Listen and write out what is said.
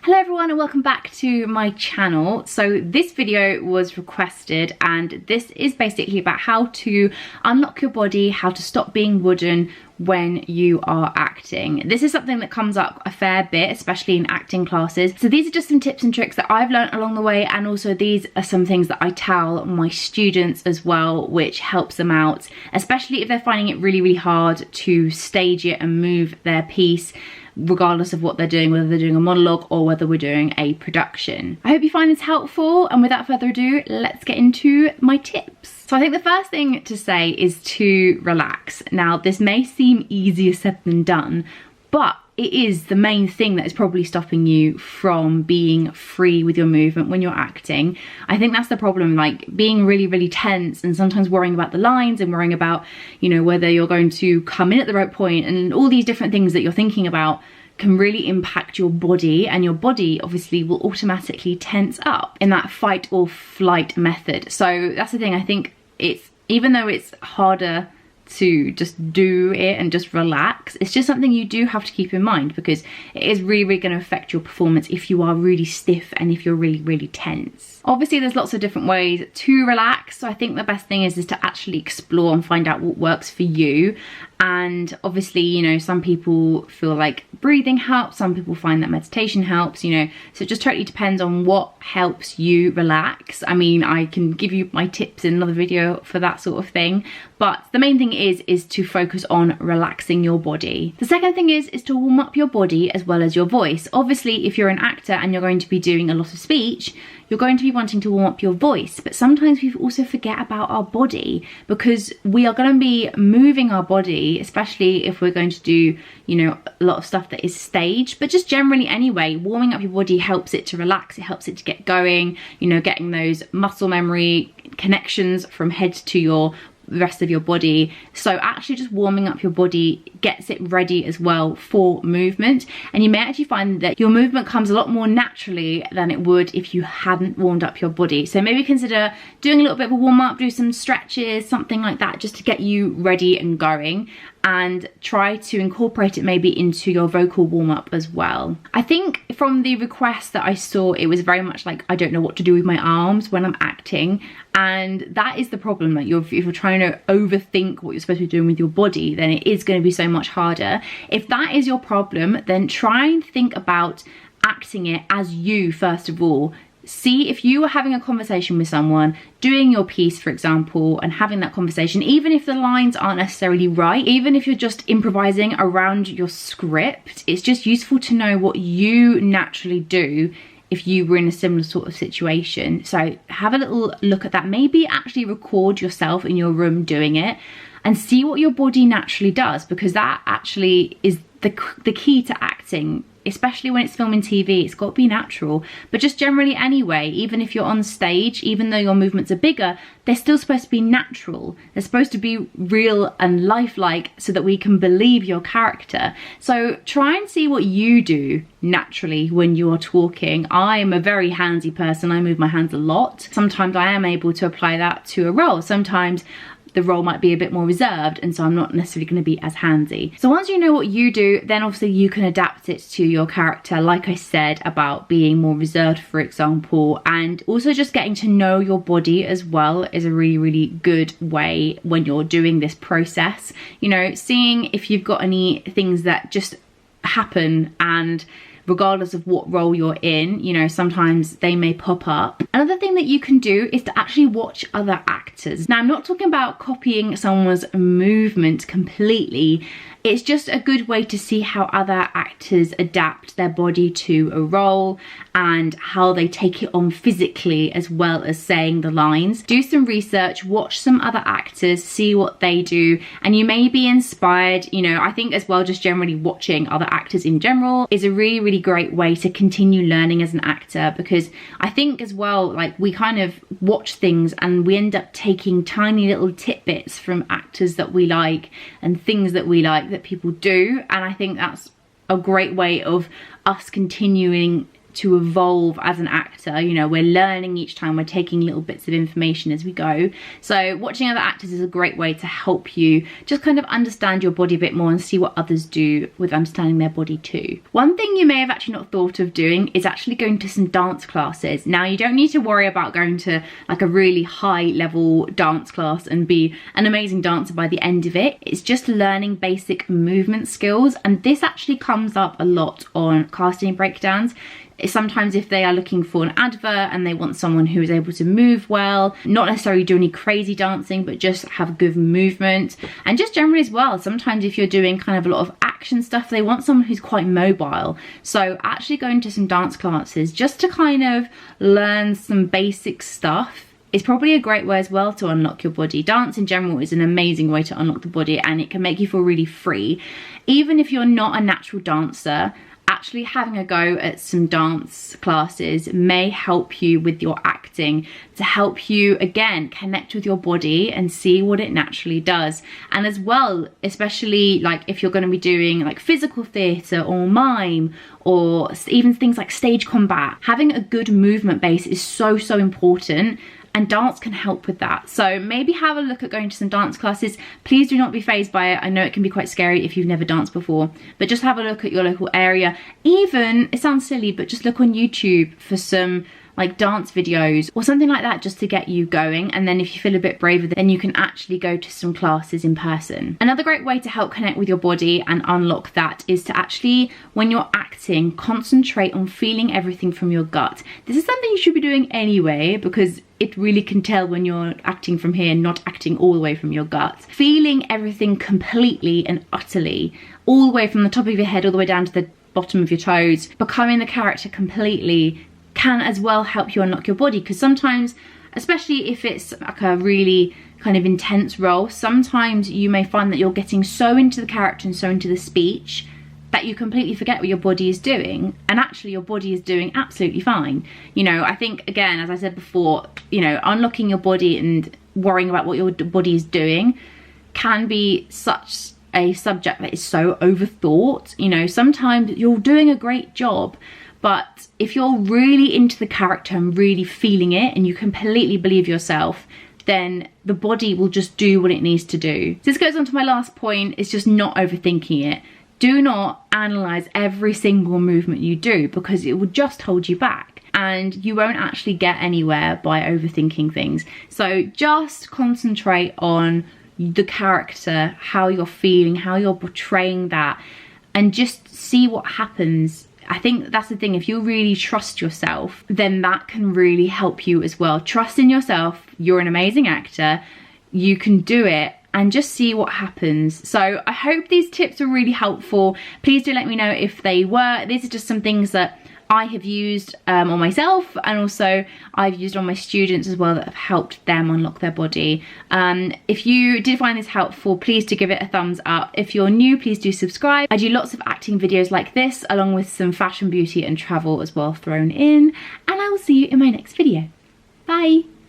Hello everyone and welcome back to my channel. So this video was requested and this is basically about how to unlock your body, how to stop being wooden when you are acting. This is something that comes up a fair bit, especially in acting classes. So these are just some tips and tricks that I've learned along the way, and also these are some things that I tell my students as well, which helps them out, especially if they're finding it really hard to stage it and move their piece, regardless of what they're doing, whether they're doing a monologue or whether we're doing a production. I hope you find this helpful, and without further ado, let's get into my tips. So I think the first thing to say is to relax. Now, this may seem easier said than done, but it is the main thing that is probably stopping you from being free with your movement when you're acting. I think that's the problem, like being really tense and sometimes worrying about the lines and worrying about, you know, whether you're going to come in at the right point, and all these different things that you're thinking about can really impact your body, and your body obviously will automatically tense up in that fight or flight method. So that's the thing. I think it's, even though it's harder to just do it and just relax, it's just something you do have to keep in mind, because it is really going to affect your performance if you are really stiff and if you're really tense. Obviously there's lots of different ways to relax, so I think the best thing is to actually explore and find out what works for you. And obviously, you know, some people feel like breathing helps, some people find that meditation helps, you know, so it just totally depends on what helps you relax. I mean, I can give you my tips in another video for that sort of thing, but the main thing is to focus on relaxing your body. The second thing is to warm up your body as well as your voice. Obviously, if you're an actor and you're going to be doing a lot of speech, you're going to be wanting to warm up your voice, but sometimes we also forget about our body, because we are going to be moving our body, especially if we're going to do, you know, a lot of stuff that is staged. But just generally anyway, warming up your body helps it to relax, it helps it to get going, you know, getting those muscle memory connections from head to the rest of your body. So actually just warming up your body gets it ready as well for movement, and you may actually find that your movement comes a lot more naturally than it would if you hadn't warmed up your body. So maybe consider doing a little bit of a warm up, do some stretches, something like that, just to get you ready and going, and try to incorporate it maybe into your vocal warm-up as well. I think from the request that I saw, it was very much like, I don't know what to do with my arms when I'm acting, and that is the problem. Like if you're trying to overthink what you're supposed to be doing with your body, then it is going to be so much harder. If that is your problem, then try and think about acting it as you first of all. See, if you were having a conversation with someone, doing your piece, for example, and having that conversation, even if the lines aren't necessarily right, even if you're just improvising around your script, it's just useful to know what you naturally do if you were in a similar sort of situation. So have a little look at that. Maybe actually record yourself in your room doing it and see what your body naturally does, because that actually is the key to acting. Especially when it's filming TV, it's got to be natural. But just generally anyway, even if you're on stage, even though your movements are bigger, they're still supposed to be natural. They're supposed to be real and lifelike so that we can believe your character. So try and see what you do naturally when you are talking. I'm a very handsy person. I move my hands a lot. Sometimes I am able to apply that to a role. Sometimes the role might be a bit more reserved, and so I'm not necessarily going to be as handsy. So once you know what you do, then obviously you can adapt it to your character, like I said about being more reserved, for example. And also just getting to know your body as well is a really good way when you're doing this process. You know, seeing if you've got any things that just happen, and regardless of what role you're in, you know, sometimes they may pop up. Another thing that you can do is to actually watch other actors. Now, I'm not talking about copying someone's movement completely. It's just a good way to see how other actors adapt their body to a role and how they take it on physically as well as saying the lines. Do some research, watch some other actors, see what they do, and you may be inspired. You know, I think as well, just generally watching other actors in general is a really great way to continue learning as an actor, because I think as well, like we kind of watch things and we end up taking tiny little tidbits from actors that we like and things that we like that people do, and I think that's a great way of us continuing to evolve as an actor. You know, we're learning each time, we're taking little bits of information as we go. So watching other actors is a great way to help you just kind of understand your body a bit more and see what others do with understanding their body too. One thing you may have actually not thought of doing is actually going to some dance classes. Now, you don't need to worry about going to like a really high level dance class and be an amazing dancer by the end of it. It's just learning basic movement skills, and this actually comes up a lot on casting breakdowns. Sometimes if they are looking for an advert and they want someone who is able to move well, not necessarily do any crazy dancing, but just have good movement. And just generally as well, sometimes if you're doing kind of a lot of action stuff, they want someone who's quite mobile. So actually going to some dance classes just to kind of learn some basic stuff is probably a great way as well to unlock your body. Dance in general is an amazing way to unlock the body, and it can make you feel really free. Even if you're not a natural dancer, actually having a go at some dance classes may help you with your acting, to help you again connect with your body and see what it naturally does. And as well, especially like if you're going to be doing like physical theatre or mime or even things like stage combat, having a good movement base is so important. And dance can help with that. So maybe have a look at going to some dance classes. Please do not be fazed by it. I know it can be quite scary if you've never danced before, but just have a look at your local area. Even, it sounds silly, but just look on YouTube for some like dance videos or something like that, just to get you going. And then if you feel a bit braver, then you can actually go to some classes in person. Another great way to help connect with your body and unlock that is to actually, when you're acting, concentrate on feeling everything from your gut. This is something you should be doing anyway, because it really can tell when you're acting from here, not acting all the way from your gut. Feeling everything completely and utterly, all the way from the top of your head all the way down to the bottom of your toes, becoming the character completely, can as well help you unlock your body. Because sometimes, especially if it's like a really kind of intense role, sometimes you may find that you're getting so into the character and so into the speech that you completely forget what your body is doing, and actually your body is doing absolutely fine. You know, I think, again, as I said before, you know, unlocking your body and worrying about what your body is doing can be such a subject that is so overthought. You know, sometimes you're doing a great job, but if you're really into the character and really feeling it and you completely believe yourself, then the body will just do what it needs to do. So this goes on to my last point, is just not overthinking it. Do not analyze every single movement you do, because it will just hold you back and you won't actually get anywhere by overthinking things. So just concentrate on the character, how you're feeling, how you're portraying that, and just see what happens. I think that's the thing, if you really trust yourself, then that can really help you as well. Trust in yourself, you're an amazing actor, you can do it, and just see what happens. So I hope these tips were really helpful. Please do let me know if they were. These are just some things that I have used on myself, and also I've used on my students as well, that have helped them unlock their body. If you did find this helpful, please do give it a thumbs up. If you're new, please do subscribe. I do lots of acting videos like this, along with some fashion, beauty and travel as well thrown in, and I will see you in my next video. Bye.